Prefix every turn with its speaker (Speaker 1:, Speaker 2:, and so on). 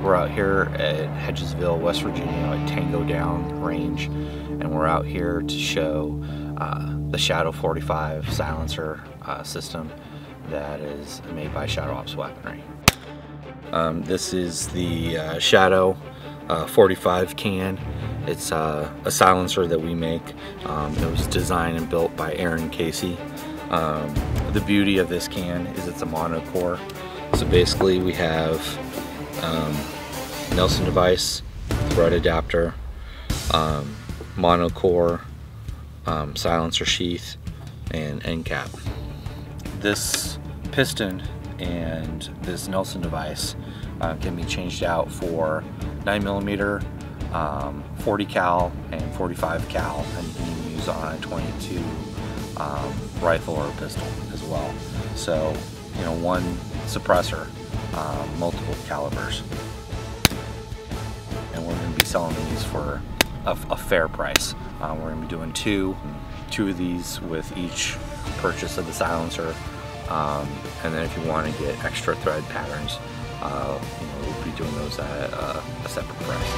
Speaker 1: We're out here at Hedgesville, West Virginia, at Tango Down Range, and we're out here to show the SHDW-45 silencer system that is made by Shadow Ops Weaponry. This is the SHDW-45 can. It's a silencer that we make. It was designed and built by Aaron Casey. The beauty of this can is it's a monocore. So basically we have Nelson device, thread adapter, monocore, silencer sheath, and end cap. This piston and this Nelson device can be changed out for 9mm, 40 cal, and 45 cal, and you can use on a 22 rifle or pistol as well. So, you know, one suppressor, multiple calibers, and we're going to be selling these for a fair price. We're going to be doing two of these with each purchase of the silencer, and then if you want to get extra thread patterns, you know, we'll be doing those at a separate price.